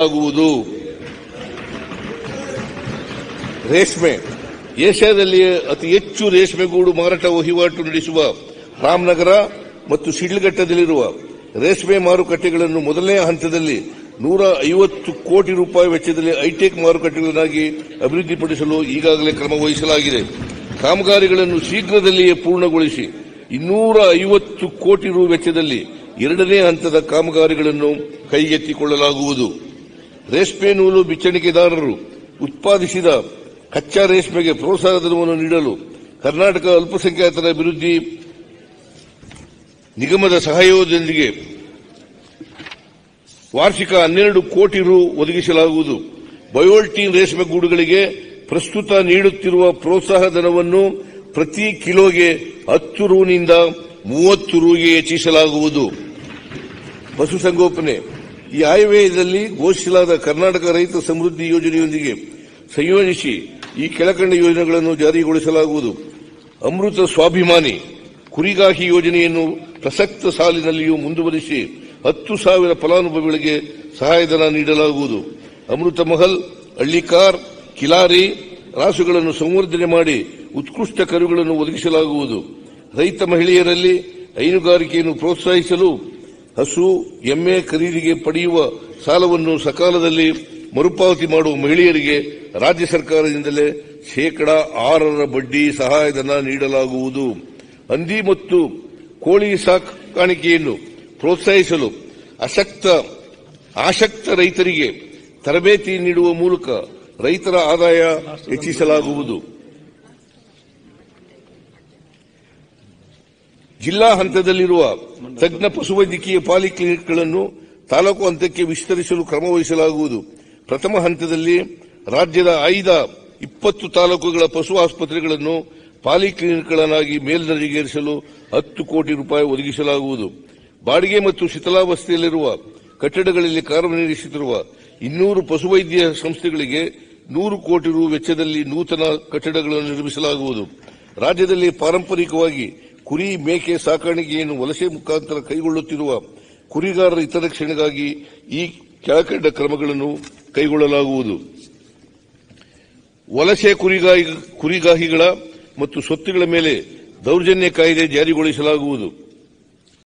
ಆಗುವುದು. ರೇಷ್ಮೆ ಏಷ್ಯಾದಲ್ಲಿ ಅತಿ ಹೆಚ್ಚು ರೇಷ್ಮೆಗೂಡು ಮಾರಾಟ ವಹಿವಾಟು ನಡೆಸುವ ರಾಮನಗರ ಮತ್ತು ಶಿಡ್ಲಘಟ್ಟದಲ್ಲಿರುವ ರೇಷ್ಮೆ ಮಾರುಕಟ್ಟೆಗಳನ್ನು ಮೊದಲನೇ ಹಂತದಲ್ಲಿ 150 ಕೋಟಿ ರೂಪಾಯಿ ವೆಚ್ಚದಲ್ಲಿ ಹೈಟೆಕ್ ಮಾರುಕಟ್ಟೆಗಳನ್ನಾಗಿ ಅಭಿವೃದ್ಧಿಪಡಿಸಲು ಈಗಾಗಲೇ ಕ್ರಮ ವಹಿಸಲಾಗಿದೆ. ಕಾಮಗಾರಿಗಳನ್ನು ಶೀಘ್ರದಲ್ಲಿಯೇ ಪೂರ್ಣಗೊಳಿಸಿ 250 ಕೋಟಿ ರು ವೆಚ್ಚದಲ್ಲಿ ಎರಡನೇ ಹಂತದ ಕಾಮಗಾರಿಗಳನ್ನು ಕೈಗೆತ್ತಿಕೊಳ್ಳಲಾಗುವುದು. ರೇಷ್ಮೆ ನೂಲು ಬಿಚ್ಚಣಿಕೆದಾರರು ಉತ್ಪಾದಿಸಿದ ಕಚ್ಚಾ ರೇಷ್ಮೆಗೆ ಪ್ರೋತ್ಸಾಹಧನವನ್ನು ನೀಡಲು ಕರ್ನಾಟಕ ಅಲ್ಪಸಂಖ್ಯಾತರ ಅಭಿವೃದ್ಧಿ ನಿಗಮದ ಸಹಯೋಗದೊಂದಿಗೆ ವಾರ್ಷಿಕ 12 ಕೋಟಿ ರು ಒದಗಿಸಲಾಗುವುದು. ಬಯೋಲ್ಟೀನ್ ರೇಷ್ಮೆ ಗೂಡುಗಳಿಗೆ ಪ್ರಸ್ತುತ ನೀಡುತ್ತಿರುವ ಪ್ರೋತ್ಸಾಹಧನವನ್ನು ಪ್ರತಿ ಕಿಲೋಗೆ 10 ರುನಿಂದ 30 ರುಗೆ ಹೆಚ್ಚಿಸಲಾಗುವುದು. ಪಶುಸಂಗೋಪನೆ ಈ ಆಯವ್ಯಯದಲ್ಲಿ ಘೋಷಿಸಲಾದ ಕರ್ನಾಟಕ ರೈತ ಸಮೃದ್ಧಿ ಯೋಜನೆಯೊಂದಿಗೆ ಸಂಯೋಜಿಸಿ ಈ ಕೆಳಕಂಡ ಯೋಜನೆಗಳನ್ನು ಜಾರಿಗೊಳಿಸಲಾಗುವುದು. ಅಮೃತ ಸ್ವಾಭಿಮಾನಿ ಕುರಿಗಾಹಿ ಯೋಜನೆಯನ್ನು ಪ್ರಸಕ್ತ ಸಾಲಿನಲ್ಲಿಯೂ ಮುಂದುವರಿಸಿ 10,000 ಫಲಾನುಭವಿಗಳಿಗೆ ಸಹಾಯಧನ ನೀಡಲಾಗುವುದು. ಅಮೃತ ಮಹಲ್, ಹಳ್ಳಿಕಾರ್, ಕಿಲಾರಿ ರಾಸುಗಳನ್ನು ಸಂವರ್ಧನೆ ಮಾಡಿ ಉತ್ಕೃಷ್ಟ ಕರುಗಳನ್ನು ಒದಗಿಸಲಾಗುವುದು. ರೈತ ಮಹಿಳೆಯರಲ್ಲಿ ಹೈನುಗಾರಿಕೆಯನ್ನು ಪ್ರೋತ್ಸಾಹಿಸಲು ಹಸು, ಎಮ್ಮೆ ಖರೀದಿಗೆ ಪಡೆಯುವ ಸಾಲವನ್ನು ಸಕಾಲದಲ್ಲಿ ಮರುಪಾವತಿ ಮಾಡುವ ಮಹಿಳೆಯರಿಗೆ ರಾಜ್ಯ ಸರ್ಕಾರದಿಂದಲೇ ಶೇಕಡಾ 6 ಬಡ್ಡಿ ಸಹಾಯಧನ ನೀಡಲಾಗುವುದು. ಹಂದಿ ಮತ್ತು ಕೋಳಿ ಸಾಕಾಣಿಕೆಯನ್ನು ಪ್ರೋತ್ಸಾಹಿಸಲು ಆಸಕ್ತ ರೈತರಿಗೆ ತರಬೇತಿ ನೀಡುವ ಮೂಲಕ ರೈತರ ಆದಾಯ ಹೆಚ್ಚಿಸಲಾಗುವುದು. ಜಿಲ್ಲಾ ಹಂತದಲ್ಲಿರುವ ತಜ್ಞ ಪಶುವೈದ್ಯಕೀಯ ಪಾಲಿಕ್ಲಿನಿಕ್ಗಳನ್ನು ತಾಲೂಕು ಹಂತಕ್ಕೆ ವಿಸ್ತರಿಸಲು ಕ್ರಮ ವಹಿಸಲಾಗುವುದು. ಪ್ರಥಮ ಹಂತದಲ್ಲಿ ರಾಜ್ಯದ ಆಯ್ದ 20 ತಾಲೂಕುಗಳ ಪಶು ಆಸ್ಪತ್ರೆಗಳನ್ನು ಪಾಲಿಕ್ಲಿನಿಕ್ಗಳನ್ನಾಗಿ ಮೇಲ್ದರ್ಜೆಗೇರಿಸಲು 10 ಕೋಟಿ ರೂಪಾಯಿ ಒದಗಿಸಲಾಗುವುದು. ಬಾಡಿಗೆ ಮತ್ತು ಶಿಥಿಲಾವಸ್ಥೆಯಲ್ಲಿರುವ ಕಟ್ಟಡಗಳಲ್ಲಿ ಕಾರ್ಯನಿರ್ವಹಿಸುತ್ತಿರುವ 200 ಪಶುವೈದ್ಯ ಸಂಸ್ಥೆಗಳಿಗೆ 100 ಕೋಟಿ ರು ವೆಚ್ಚದಲ್ಲಿ ನೂತನ ಕಟ್ಟಡಗಳನ್ನು ನಿರ್ಮಿಸಲಾಗುವುದು. ರಾಜ್ಯದಲ್ಲಿ ಪಾರಂಪರಿಕವಾಗಿ ಕುರಿ, ಮೇಕೆ ಸಾಕಾಣಿಕೆಯನ್ನು ವಲಸೆ ಮುಖಾಂತರ ಕೈಗೊಳ್ಳುತ್ತಿರುವ ಕುರಿಗಾರರ ಹಿತರಕ್ಷಣೆಗಾಗಿ ಈ ಕೆಳಕಂಡ ಕ್ರಮಗಳನ್ನು ಕೈಗೊಳ್ಳಲಾಗುವುದು. ವಲಸೆ ಕುರಿಗಾಹಿಗಳ ಮತ್ತು ಸ್ವತ್ತುಗಳ ಮೇಲೆ ದೌರ್ಜನ್ಯ ಕಾಯ್ದೆ ಜಾರಿಗೊಳಿಸಲಾಗುವುದು.